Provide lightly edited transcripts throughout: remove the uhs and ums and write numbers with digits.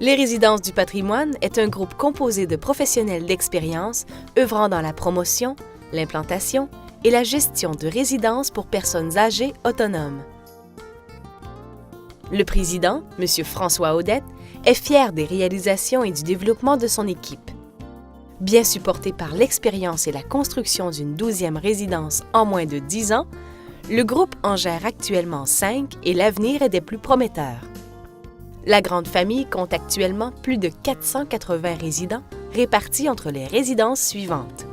Les Résidences du patrimoine est un groupe composé de professionnels d'expérience œuvrant dans la promotion, l'implantation et la gestion de résidences pour personnes âgées autonomes. Le président, M. François Audette, est fier des réalisations et du développement de son équipe. Bien supporté par l'expérience et la construction d'une 12e résidence en moins de 10 ans, le groupe en gère actuellement 5 et l'avenir est des plus prometteurs. La grande famille compte actuellement plus de 480 résidents répartis entre les résidences suivantes.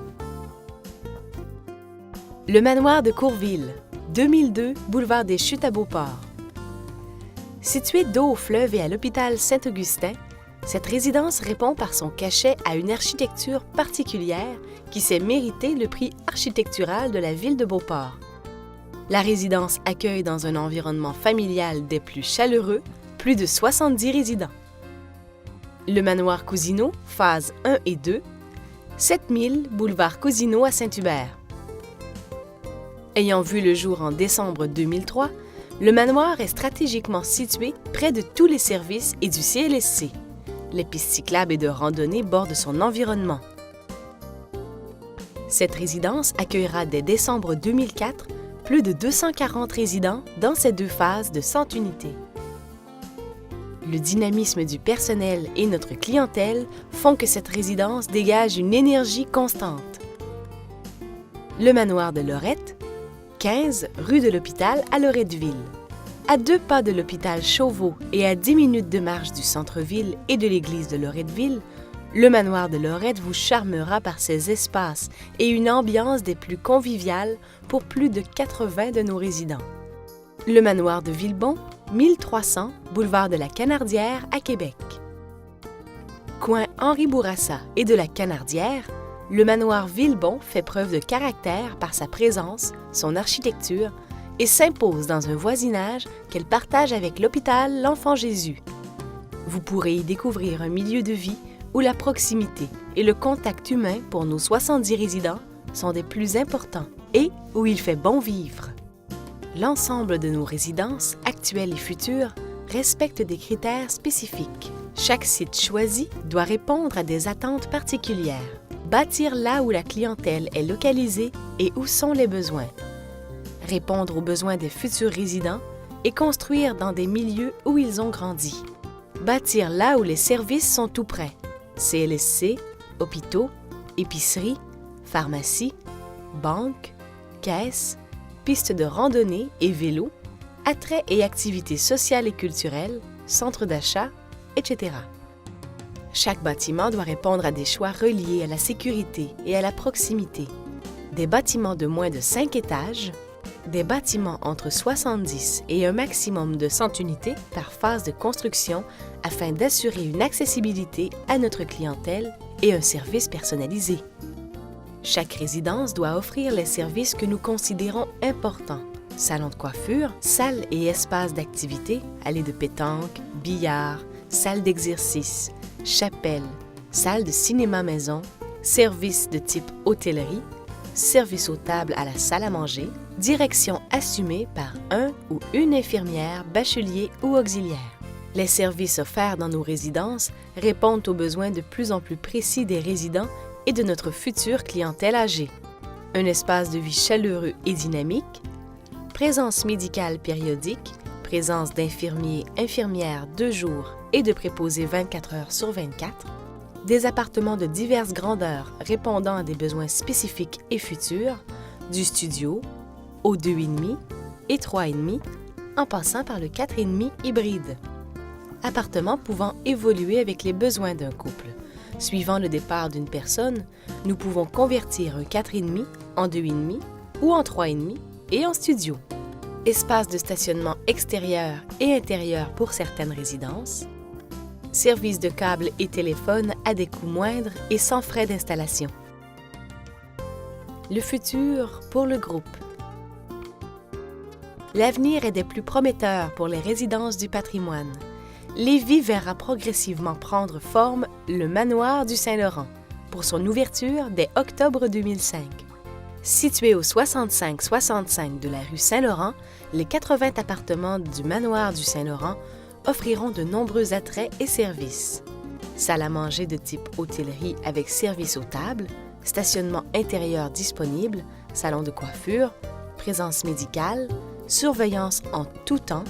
Le manoir de Courville, 2002 boulevard des Chutes à Beauport. Située dos au fleuve et à l'hôpital Saint-Augustin, cette résidence répond par son cachet à une architecture particulière qui s'est mérité le prix architectural de la ville de Beauport. La résidence accueille dans un environnement familial des plus chaleureux plus de 70 résidents. Le manoir Cousineau, phase 1 et 2, 7000 boulevard Cousineau à Saint-Hubert. Ayant vu le jour en décembre 2003, le manoir est stratégiquement situé près de tous les services et du CLSC. Les pistes cyclables et de randonnée bordent son environnement. Cette résidence accueillera dès décembre 2004 plus de 240 résidents dans ces deux phases de 100 unités. Le dynamisme du personnel et notre clientèle font que cette résidence dégage une énergie constante. Le manoir de Lorette, 15 rue de l'Hôpital à Loretteville. À 2 pas de l'hôpital Chauveau et à 10 minutes de marche du centre-ville et de l'église de Loretteville, le manoir de Lorette vous charmera par ses espaces et une ambiance des plus conviviales pour plus de 80 de nos résidents. Le manoir de Villebon, 1300 boulevard de la Canardière à Québec. Coin Henri Bourassa et de la Canardière, le manoir Villebon fait preuve de caractère par sa présence, son architecture et s'impose dans un voisinage qu'elle partage avec l'hôpital L'Enfant Jésus. Vous pourrez y découvrir un milieu de vie où la proximité et le contact humain pour nos 70 résidents sont des plus importants et où il fait bon vivre. L'ensemble de nos résidences, actuelles et futures, respectent des critères spécifiques. Chaque site choisi doit répondre à des attentes particulières. Bâtir là où la clientèle est localisée et où sont les besoins. Répondre aux besoins des futurs résidents et construire dans des milieux où ils ont grandi. Bâtir là où les services sont tout près. CLSC, hôpitaux, épiceries, pharmacies, banques, caisses, pistes de randonnée et vélos, attraits et activités sociales et culturelles, centres d'achat, etc. Chaque bâtiment doit répondre à des choix reliés à la sécurité et à la proximité. Des bâtiments de moins de 5 étages, des bâtiments entre 70 et un maximum de 100 unités par phase de construction afin d'assurer une accessibilité à notre clientèle et un service personnalisé. Chaque résidence doit offrir les services que nous considérons importants. Salon de coiffure, salle et espace d'activité, allée de pétanque, billard, salle d'exercice, chapelle, salle de cinéma maison, services de type hôtellerie, service aux tables à la salle à manger, direction assumée par un ou une infirmière, bachelier ou auxiliaire. Les services offerts dans nos résidences répondent aux besoins de plus en plus précis des résidents et de notre future clientèle âgée. Un espace de vie chaleureux et dynamique, présence médicale périodique, présence d'infirmiers, infirmières 2 jours et de préposés 24 heures sur 24, des appartements de diverses grandeurs répondant à des besoins spécifiques et futurs, du studio au 2,5 et 3,5, en passant par le 4,5 hybride. Appartements pouvant évoluer avec les besoins d'un couple. Suivant le départ d'une personne, nous pouvons convertir un 4,5 en 2,5 ou en 3,5 et en studio. Espace de stationnement extérieur et intérieur pour certaines résidences. Service de câbles et téléphone à des coûts moindres et sans frais d'installation. Le futur pour le groupe. L'avenir est des plus prometteurs pour les résidences du patrimoine. Lévis verra progressivement prendre forme le manoir du Saint-Laurent pour son ouverture dès octobre 2005. Situé au 65-65 de la rue Saint-Laurent, les 80 appartements du manoir du Saint-Laurent offriront de nombreux attraits et services. Salle à manger de type hôtellerie avec service aux tables, stationnement intérieur disponible, salon de coiffure, présence médicale, surveillance en tout temps,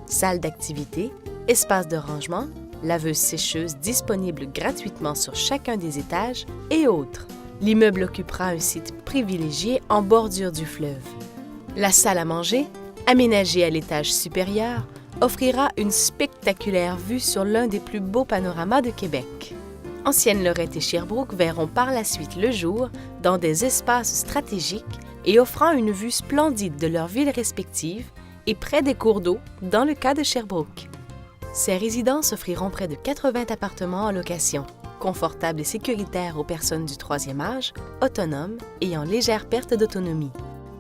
salle d'activité, espace de rangement, laveuse-sécheuse disponible gratuitement sur chacun des étages et autres. L'immeuble occupera un site privilégié en bordure du fleuve. La salle à manger, aménagée à l'étage supérieur, offrira une spectaculaire vue sur l'un des plus beaux panoramas de Québec. Ancienne-Lorette et Sherbrooke verront par la suite le jour dans des espaces stratégiques et offrant une vue splendide de leurs villes respectives et près des cours d'eau dans le cas de Sherbrooke. Ces résidences offriront près de 80 appartements en location, confortables et sécuritaires aux personnes du troisième âge, autonomes et en légère perte d'autonomie.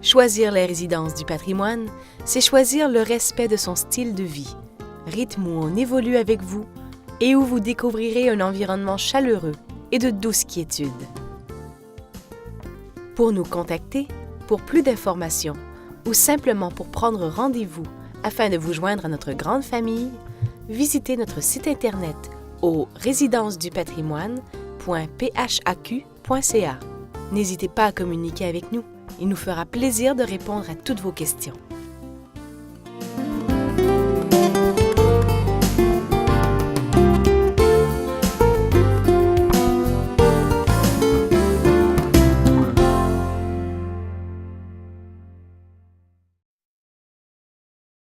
Choisir les résidences du patrimoine, c'est choisir le respect de son style de vie, rythme où on évolue avec vous et où vous découvrirez un environnement chaleureux et de douce quiétude. Pour nous contacter, pour plus d'informations ou simplement pour prendre rendez-vous afin de vous joindre à notre grande famille, visitez notre site Internet au résidencedupatrimoine.phaq.ca. N'hésitez pas à communiquer avec nous. Il nous fera plaisir de répondre à toutes vos questions.